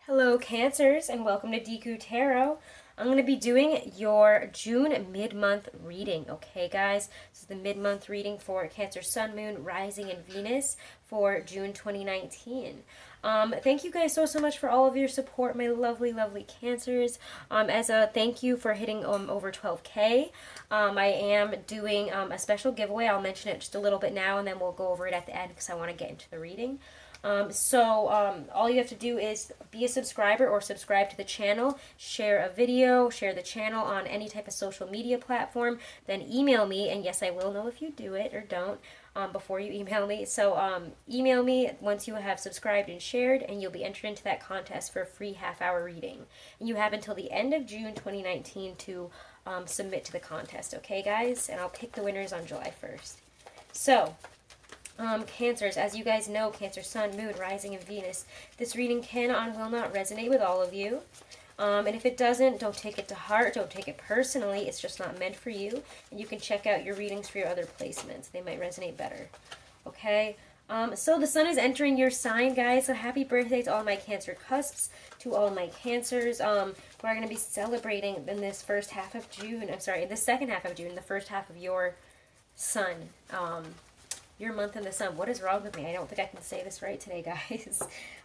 Hello Cancers and welcome to Deku Tarot. I'm going to be doing your June mid-month reading, okay guys? This is the mid-month reading for Cancer Sun, Moon, Rising, and Venus for June 2019. Thank you guys so much for all of your support, my lovely Cancers. As a thank you for hitting over 12K, I am doing a special giveaway. I'll mention it just a little bit now and then we'll go over it at the end because I want to get into the reading. All you have to do is be a subscriber or subscribe to the channel, share a video, share the channel on any type of social media platform, then email me, and yes, I will know if you do it or don't before you email me. So email me once you have subscribed and shared, and you'll be entered into that contest for a free half-hour reading. And you have until the end of June 2019 to submit to the contest, okay, guys? And I'll pick the winners on July 1st. So, Cancers, as you guys know, Cancer Sun, Moon, Rising, and Venus, this reading can and will not resonate with all of you. And if it doesn't, don't take it to heart, don't take it personally, it's just not meant for you. And you can check out your readings for your other placements. They might resonate better. Okay? So the sun is entering your sign, guys, so happy birthday to all my Cancer cusps, to all my Cancers. We're going to be celebrating in this first half of June, I'm sorry, in the second half of June, the first half of your sun. Your month in the sun. What is wrong with me? I don't think I can say this right today, guys.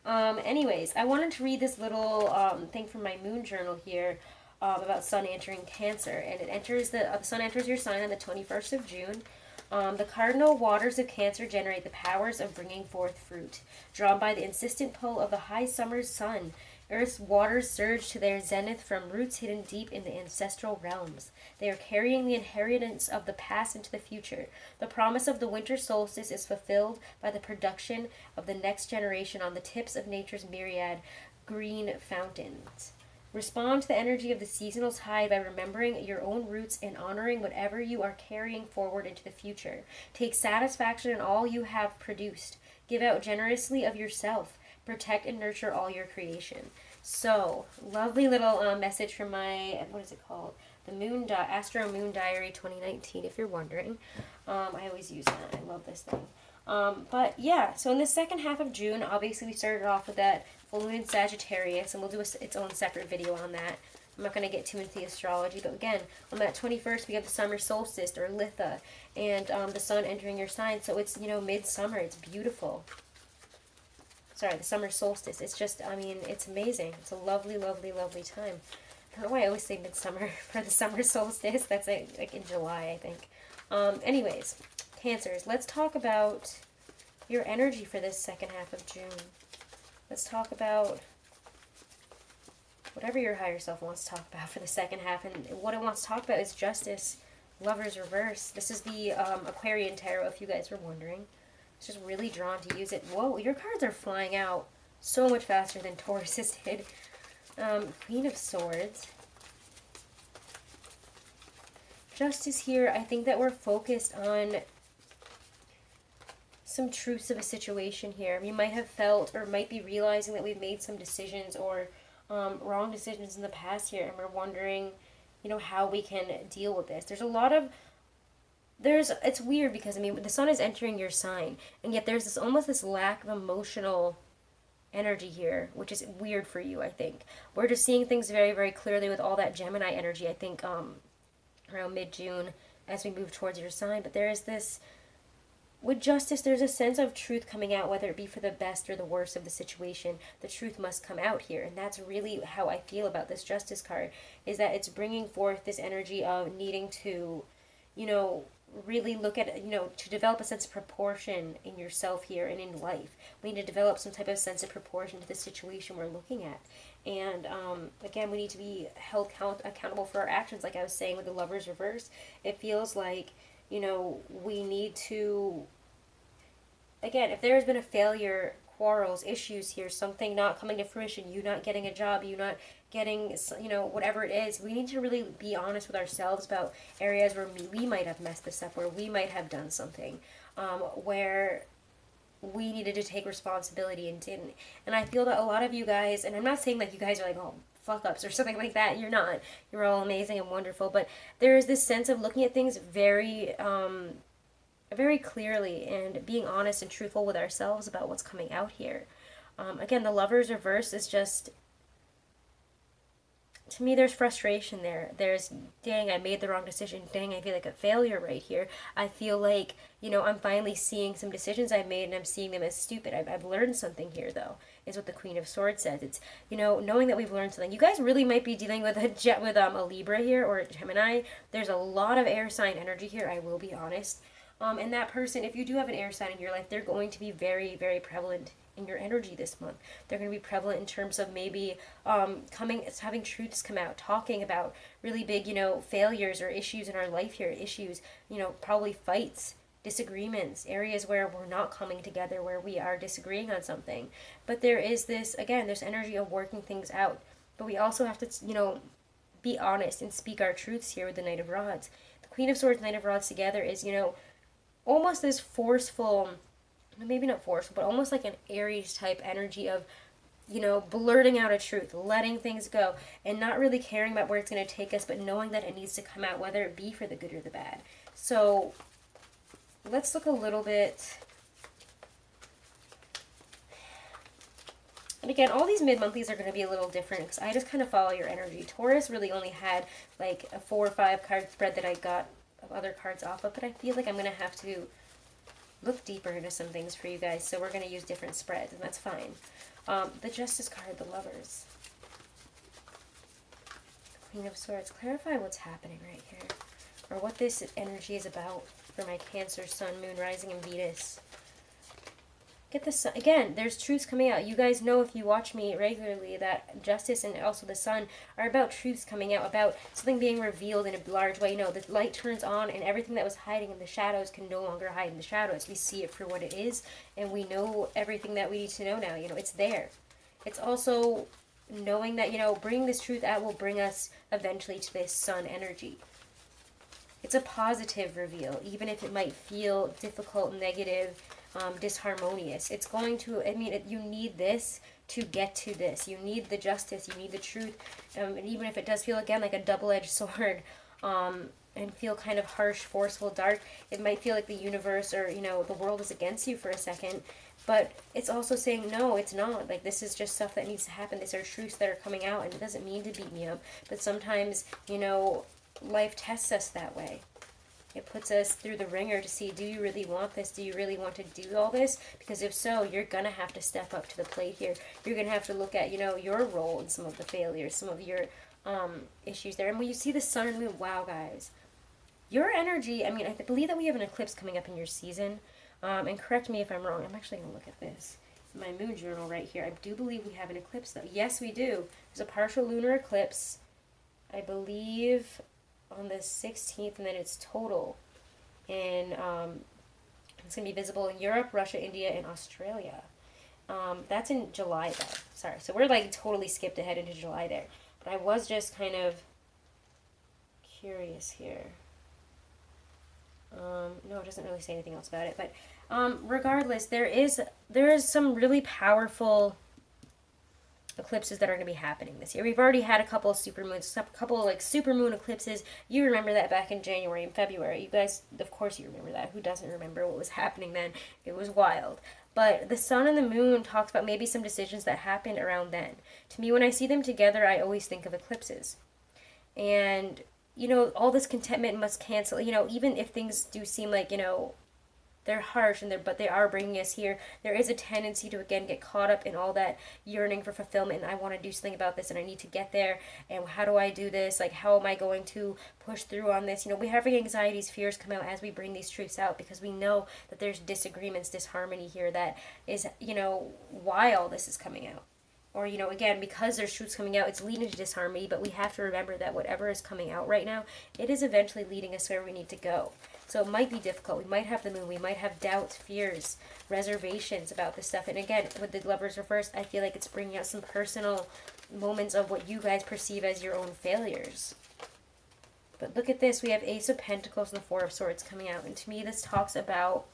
Anyways, I wanted to read this little thing from my moon journal here about sun entering Cancer. And it enters the sun enters your sign on the 21st of June. The cardinal waters of Cancer generate the powers of bringing forth fruit. Drawn by the insistent pull of the high summer's sun, Earth's waters surge to their zenith from roots hidden deep in the ancestral realms. They are carrying the inheritance of the past into the future. The promise of the winter solstice is fulfilled by the production of the next generation on the tips of nature's myriad green fountains. Respond to the energy of the seasonal tide by remembering your own roots and honoring whatever you are carrying forward into the future. Take satisfaction in all you have produced. Give out generously of yourself. Protect and nurture all your creation. So, lovely little message from my, what is it called? The Astro Moon Diary 2019, if you're wondering. I always use that. I love this thing. But yeah, so in the second half of June, obviously we started off with that full moon in Sagittarius, and we'll do its own separate video on that. I'm not going to get too into the astrology, but again, on that 21st, we have the summer solstice, or Litha, and the sun entering your sign, so it's, midsummer. It's beautiful. Sorry, the summer solstice. It's just, I mean, it's amazing. It's a lovely time. I don't know why I always say midsummer for the summer solstice. That's like in July, I think. Anyways, Cancers, let's talk about your energy for this second half of June. Let's talk about whatever your higher self wants to talk about for the second half. And what it wants to talk about is justice, Lover's reverse. This is the Aquarian Tarot, if you guys were wondering. It's just really drawn to use it. Whoa, your cards are flying out so much faster than Taurus's did. Queen of Swords. Justice here, I think that we're focused on some truths of a situation here. We might have felt or might be realizing that we've made some decisions or wrong decisions in the past here, and we're wondering, how we can deal with this. There's a lot of it's weird because, the sun is entering your sign, and yet there's almost this lack of emotional energy here, which is weird for you, I think. We're just seeing things very clearly with all that Gemini energy, I think, around mid-June as we move towards your sign. But there is this, with justice, there's a sense of truth coming out, whether it be for the best or the worst of the situation. The truth must come out here, and that's really how I feel about this justice card, is that it's bringing forth this energy of needing to, really look at, to develop a sense of proportion in yourself here and in life. We need to develop some type of sense of proportion to the situation we're looking at. And again, we need to be held accountable for our actions. Like I was saying with the Lover's reverse, it feels like, we need to, again, if there has been a failure, quarrels, issues here, something not coming to fruition, you not getting a job, you not getting, whatever it is, we need to really be honest with ourselves about areas where we might have messed this up, where we might have done something, where we needed to take responsibility and didn't. And I feel that a lot of you guys, and I'm not saying that you guys are like, oh, fuck ups or something like that. You're not. You're all amazing and wonderful. But there is this sense of looking at things very clearly and being honest and truthful with ourselves about what's coming out here. Again, the Lover's reverse is just to me, there's frustration there. There's, dang, I made the wrong decision. Dang, I feel like a failure right here. I feel like, I'm finally seeing some decisions I've made and I'm seeing them as stupid. I've learned something here, though, is what the Queen of Swords says. It's, knowing that we've learned something. You guys really might be dealing with a Libra here or a Gemini. There's a lot of air sign energy here, I will be honest. And that person, if you do have an air sign in your life, they're going to be very, very prevalent in your energy this month. They're going to be prevalent in terms of maybe having truths come out, talking about really big, failures or issues in our life here, issues, probably fights, disagreements, areas where we're not coming together, where we are disagreeing on something. But there is this, again, this energy of working things out. But we also have to, be honest and speak our truths here with the Knight of Rods. The Queen of Swords, Knight of Rods together is, almost this forceful, maybe not forceful, but almost like an Aries type energy of, blurting out a truth, letting things go, and not really caring about where it's going to take us, but knowing that it needs to come out, whether it be for the good or the bad. So let's look a little bit. And again, all these mid-monthlies are going to be a little different because I just kind of follow your energy. Taurus really only had like a 4 or 5 card spread that I got of other cards off of, but I feel like I'm going to have to look deeper into some things for you guys, so we're going to use different spreads, and that's fine. The Justice card, the Lovers. Queen of Swords, clarify what's happening right here, or what this energy is about for my Cancer, Sun, Moon, Rising, and Venus. Get this again, there's truths coming out. You guys know, if you watch me regularly, that Justice and also the Sun are about truths coming out, about something being revealed in a large way. The light turns on and everything that was hiding in the shadows can no longer hide in the shadows. We see it for what it is, and we know everything that we need to know now. It's there. It's also knowing that, bringing this truth out will bring us eventually to this Sun energy. It's a positive reveal, even if it might feel difficult, negative, disharmonious. It's going to, you need this to get to this. You need the justice, you need the truth, and even if it does feel, again, like a double-edged sword, and feel kind of harsh, forceful, dark, it might feel like the universe or, the world is against you for a second, but it's also saying, no, it's not. Like, this is just stuff that needs to happen. These are truths that are coming out, and it doesn't mean to beat me up, but sometimes, life tests us that way. It puts us through the ringer to see, do you really want this? Do you really want to do all this? Because if so, you're going to have to step up to the plate here. You're going to have to look at, your role in some of the failures, some of your issues there. And when you see the Sun and Moon, wow, guys. Your energy, I believe that we have an eclipse coming up in your season. And correct me if I'm wrong. I'm actually going to look at this. My moon journal right here. I do believe we have an eclipse, though. Yes, we do. There's a partial lunar eclipse, I believe, on the 16th, and then it's total. And it's going to be visible in Europe, Russia, India, and Australia. That's in July, though. Sorry. So we're like totally skipped ahead into July there. But I was just kind of curious here. No, it doesn't really say anything else about it. But regardless, there is some really powerful eclipses that are going to be happening this year. We've already had a couple of supermoons, a couple of like supermoon eclipses. You remember that back in January and February. You guys, of course you remember that. Who doesn't remember what was happening then? It was wild. But the Sun and the Moon talks about maybe some decisions that happened around then. To me, when I see them together, I always think of eclipses. And, all this contentment must cancel, even if things do seem like, they're harsh, but they are bringing us here. There is a tendency to, again, get caught up in all that yearning for fulfillment, and I want to do something about this, and I need to get there, and how do I do this? Like, how am I going to push through on this? We have anxieties, fears come out as we bring these truths out, because we know that there's disagreements, disharmony here that is, why all this is coming out. Or, again, because there's truths coming out, it's leading to disharmony, but we have to remember that whatever is coming out right now, it is eventually leading us where we need to go. So it might be difficult. We might have the Moon. We might have doubts, fears, reservations about this stuff. And again, with the Lovers reversed, I feel like it's bringing out some personal moments of what you guys perceive as your own failures. But look at this. We have Ace of Pentacles and the Four of Swords coming out. And to me, this talks about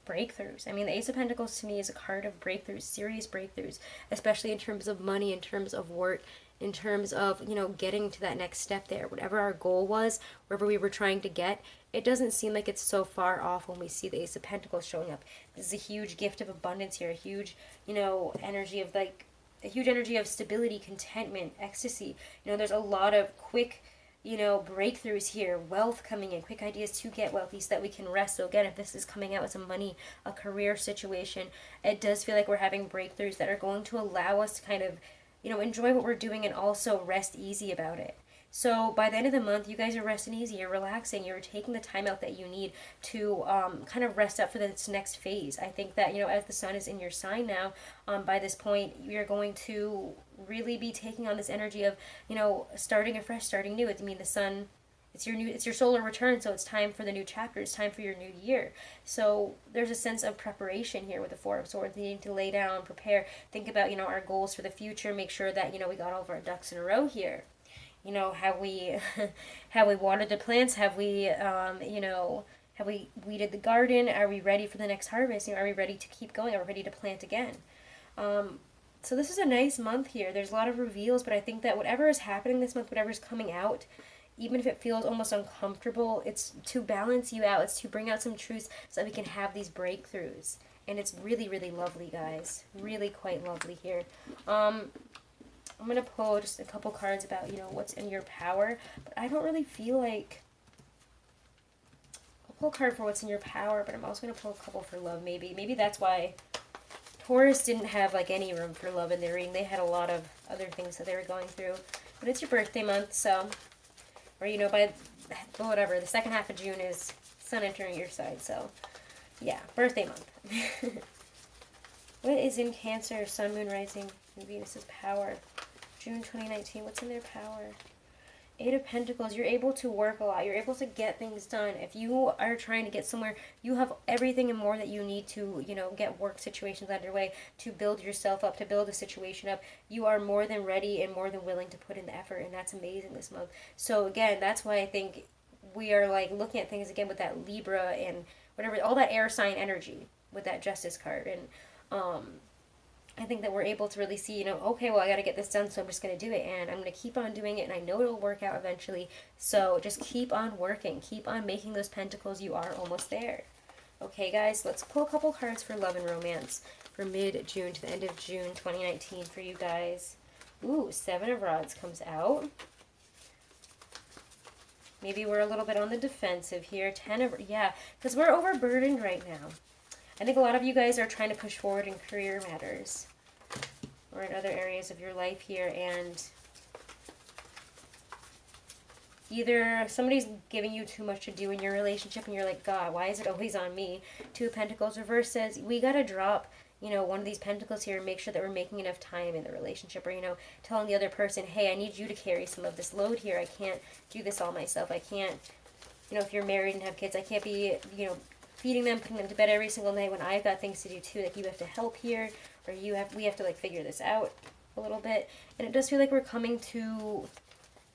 breakthroughs. The Ace of Pentacles to me is a card of breakthroughs, serious breakthroughs, especially in terms of money, in terms of work, in terms of, getting to that next step there. Whatever our goal was, wherever we were trying to get, it doesn't seem like it's so far off when we see the Ace of Pentacles showing up. This is a huge gift of abundance here, a huge, energy of like a huge energy of stability, contentment, ecstasy. You know, there's a lot of quick, you know, breakthroughs here, wealth coming in, quick ideas to get wealthy so that we can rest. So again, if this is coming out as a money, a career situation, it does feel like we're having breakthroughs that are going to allow us to kind of, you know, enjoy what we're doing and also rest easy about it. So by the end of the month, you guys are resting easy, you're relaxing, you're taking the time out that you need to kind of rest up for this next phase. I think that, you know, as the sun is in your sign now, by this point, you're going to really be taking on this energy of, you know, starting afresh, starting new. I mean, the sun, it's your solar return, so it's time for the new chapter. It's time for your new year. So there's a sense of preparation here with the Four of Swords, needing to lay down, prepare, think about, you know, our goals for the future, make sure that, you know, we got all of our ducks in a row here. You know, have we have we watered the plants? Have we you know, have we weeded the garden? Are we ready for the next harvest? You know, are we ready to keep going? Are we ready to plant again? So this is a nice month here. There's a lot of reveals, but I think that whatever is happening this month, whatever is coming out, even if it feels almost uncomfortable, it's to balance you out. It's to bring out some truths so that we can have these breakthroughs. And it's really, really lovely, guys. Really quite lovely here. I'm going to pull just a couple cards about, you know, what's in your power. But I don't really feel like... I'll pull a card for what's in your power, but I'm also going to pull a couple for love, maybe. Maybe that's why Taurus didn't have, like, any room for love in their reading. They had a lot of other things that they were going through. But it's your birthday month, so... Or, you know, by... whatever. The second half of June is sun entering your side, so... Yeah, birthday month. What is in Cancer, Sun, Moon, Rising, and Venus's power? June 2019, what's in their power? Eight of Pentacles, you're able to work a lot. You're able to get things done. If you are trying to get somewhere, you have everything and more that you need to, you know, get work situations underway, to build yourself up, to build a situation up. You are more than ready and more than willing to put in the effort, and that's amazing this month. So again, that's why I think we are, like, looking at things again with that Libra and whatever, all that air sign energy with that Justice card. And I think that we're able to really see, you know, okay, well, I got to get this done, so I'm just going to do it, and I'm going to keep on doing it, and I know it'll work out eventually. So just keep on working. Keep on making those pentacles. You are almost there. Okay, guys, let's pull a couple cards for love and romance for mid-June to the end of June 2019 for you guys. Ooh, Seven of Rods comes out. Maybe we're a little bit on the defensive here. Yeah, because we're overburdened right now. I think a lot of you guys are trying to push forward in career matters or in other areas of your life here, and either somebody's giving you too much to do in your relationship and you're like, God, why is it always on me? Two of Pentacles reverse says we got to drop, you know, one of these pentacles here and make sure that we're making enough time in the relationship, or, you know, telling the other person, hey, I need you to carry some of this load here. I can't do this all myself. I can't, you know, if you're married and have kids, I can't be, you know, feeding them, putting them to bed every single night when I've got things to do too. Like, you have to help here, or we have to, like, figure this out a little bit. And it does feel like we're coming to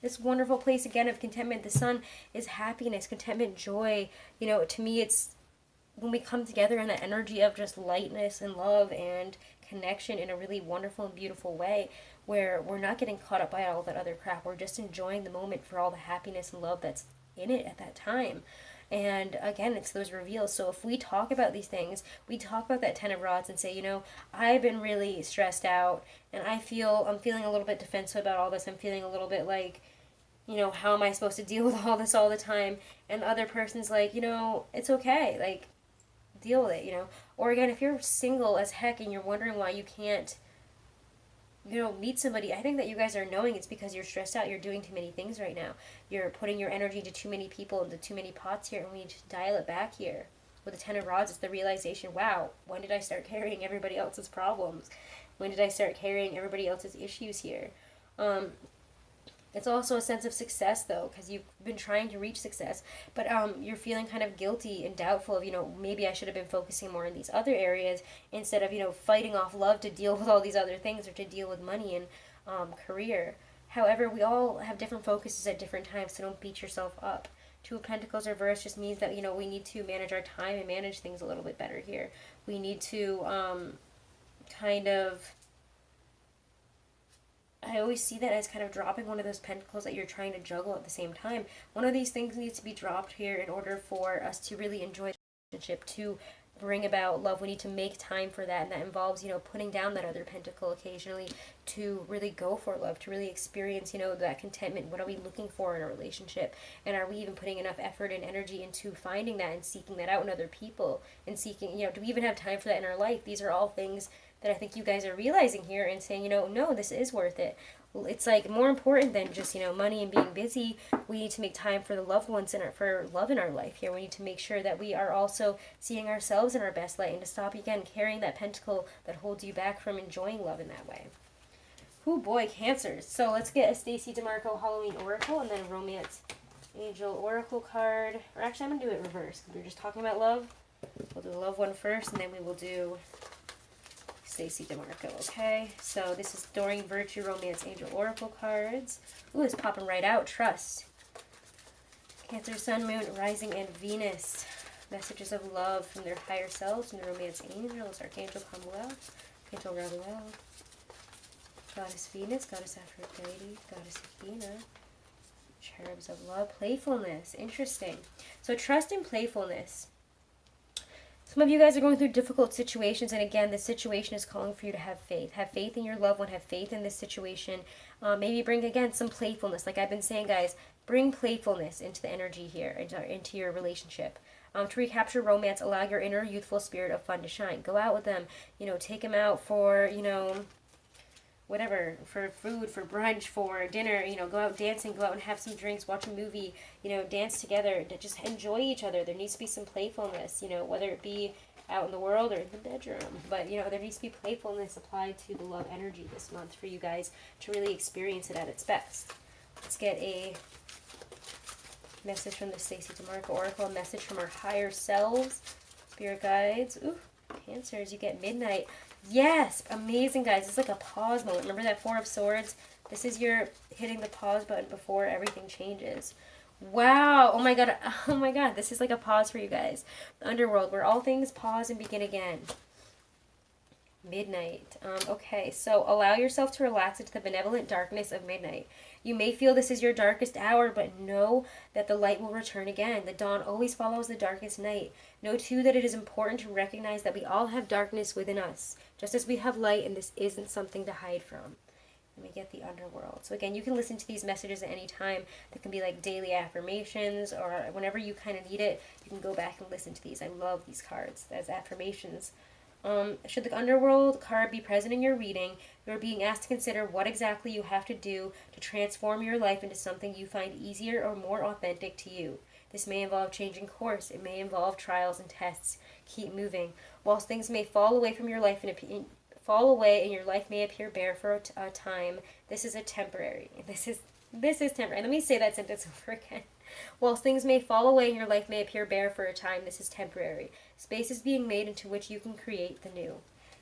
this wonderful place again of contentment. The sun is happiness, contentment, joy. You know, to me, it's when we come together in that energy of just lightness and love and connection in a really wonderful and beautiful way, where we're not getting caught up by all that other crap. We're just enjoying the moment for all the happiness and love that's in it at that time. And again, it's those reveals. So if we talk about these things, we talk about that Ten of Rods and say, you know, I've been really stressed out, and I'm feeling a little bit defensive about all this. I'm feeling a little bit like, you know, how am I supposed to deal with all this all the time? And the other person's like, you know, it's okay. Like, deal with it, you know. Or again, if you're single as heck and you're wondering why you can't, you know, meet somebody, I think that you guys are knowing it's because you're stressed out. You're doing too many things right now. You're putting your energy into too many people, into too many pots here, and we need to dial it back here. With the Ten of Rods, it's the realization, wow, when did I start carrying everybody else's problems? When did I start carrying everybody else's issues here? It's also a sense of success, though, because you've been trying to reach success, but you're feeling kind of guilty and doubtful of, you know, maybe I should have been focusing more in these other areas instead of, you know, fighting off love to deal with all these other things, or to deal with money and career. However, we all have different focuses at different times, so don't beat yourself up. Two of Pentacles reverse just means that, you know, we need to manage our time and manage things a little bit better here. We need to kind of... I always see that as kind of dropping one of those pentacles that you're trying to juggle at the same time. One of these things needs to be dropped here in order for us to really enjoy the relationship, to bring about love. We need to make time for that, and that involves, you know, putting down that other pentacle occasionally to really go for love, to really experience, you know, that contentment. What are we looking for in a relationship? And are we even putting enough effort and energy into finding that and seeking that out in other people, and seeking, you know, do we even have time for that in our life? These are all things that I think you guys are realizing here and saying, you know, no, this is worth it. It's like more important than just, you know, money and being busy. We need to make time for the loved ones and for love in our life here. We need to make sure that we are also seeing ourselves in our best light, and to stop again carrying that pentacle that holds you back from enjoying love in that way. Oh boy, Cancers. So let's get a Stacey DeMarco Halloween Oracle and then a Romance Angel Oracle card. Or actually, I'm going to do it reverse because we were just talking about love. We'll do the love one first, and then we will do Stacey DeMarco, okay? So this is Doreen Virtue Romance Angel Oracle cards. Ooh, it's popping right out. Trust. Cancer, Sun, Moon, Rising, and Venus. Messages of love from their higher selves, from the Romance Angels. Archangel Camuel, Archangel Raguel, Goddess Venus, Goddess Aphrodite, Goddess Athena. Cherubs of love. Playfulness. Interesting. So trust and playfulness. Some of you guys are going through difficult situations, and again, this situation is calling for you to have faith. Have faith in your loved one. Have faith in this situation. Maybe bring, again, some playfulness. Like I've been saying, guys, bring playfulness into the energy here, into your relationship. To recapture romance, allow your inner youthful spirit of fun to shine. Go out with them. You know, take them out for, you know, whatever, for food, for brunch, for dinner, you know, go out dancing, go out and have some drinks, watch a movie, you know, dance together, to just enjoy each other. There needs to be some playfulness, you know, whether it be out in the world or in the bedroom. But, you know, there needs to be playfulness applied to the love energy this month for you guys to really experience it at its best. Let's get a message from the Stacey DeMarco Oracle, a message from our higher selves, spirit guides. Ooh, Cancers, you get Midnight. Yes, amazing, guys. It's like a pause moment. Remember that Four of Swords? This is your hitting the pause button before everything changes. Wow. Oh my god. Oh my god. This is like a pause for you guys. The underworld, where all things pause and begin again. Midnight. Okay, so allow yourself to relax into the benevolent darkness of midnight. You may feel this is your darkest hour, but know that the light will return again. The dawn always follows the darkest night. Know, too, that it is important to recognize that we all have darkness within us, just as we have light, and this isn't something to hide from. Let me get the underworld. So again, you can listen to these messages at any time. They can be like daily affirmations, or whenever you kind of need it, you can go back and listen to these. I love these cards as affirmations. Should the underworld card be present in your reading, you are being asked to consider what exactly you have to do to transform your life into something you find easier or more authentic to you. This may involve changing course. It may involve trials and tests. Keep moving. Whilst things may fall away from your life and your life may appear bare for a time, this is a temporary. This is temporary. Let me say that sentence over again. Whilst things may fall away and your life may appear bare for a time, this is temporary. Space is being made into which you can create the new.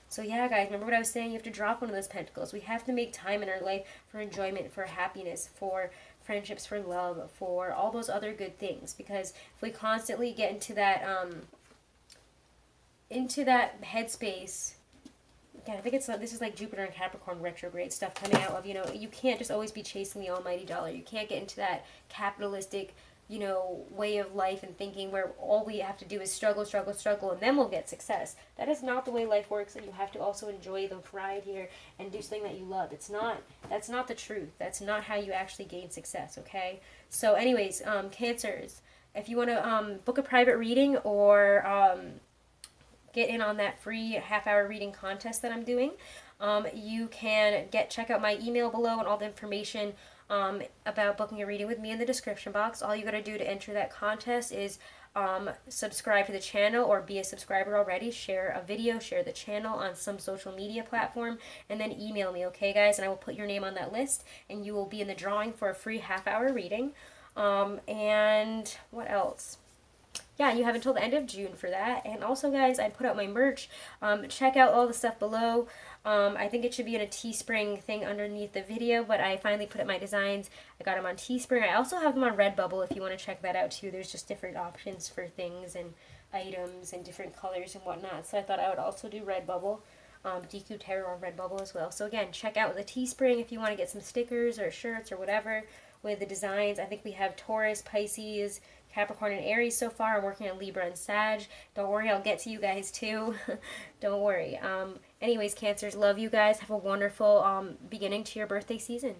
So yeah, guys, remember what I was saying? You have to drop one of those pentacles. We have to make time in our life for enjoyment, for happiness, for friendships, for love, for all those other good things. Because if we constantly get into that headspace, again, I think this is like Jupiter and Capricorn retrograde stuff coming out of, you know, you can't just always be chasing the almighty dollar. You can't get into that capitalistic, you know, way of life and thinking where all we have to do is struggle, struggle, struggle, and then we'll get success. That is not the way life works, and you have to also enjoy the ride here and do something that you love. That's not the truth. That's not how you actually gain success, okay? So anyways, Cancers, if you want to book a private reading or get in on that free half-hour reading contest that I'm doing, you can check out my email below and all the information about booking a reading with me in the description box. All you got to do to enter that contest is subscribe to the channel or be a subscriber already, share a video, share the channel on some social media platform, and then email me, okay, guys? And I will put your name on that list, and you will be in the drawing for a free half-hour reading. And what else? Yeah, you have until the end of June for that. And also, guys, I put out my merch. Check out all the stuff below. I think it should be in a Teespring thing underneath the video, but I finally put up my designs. I got them on Teespring. I also have them on Redbubble if you want to check that out too. There's just different options for things and items and different colors and whatnot. So I thought I would also do Redbubble. Deku Tarot on Redbubble as well. So again, check out the Teespring if you want to get some stickers or shirts or whatever with the designs. I think we have Taurus, Pisces, Capricorn and Aries so far. I'm working on Libra and Sag. Don't worry, I'll get to you guys too. Don't worry. Anyways, Cancers, love you guys. Have a wonderful beginning to your birthday season.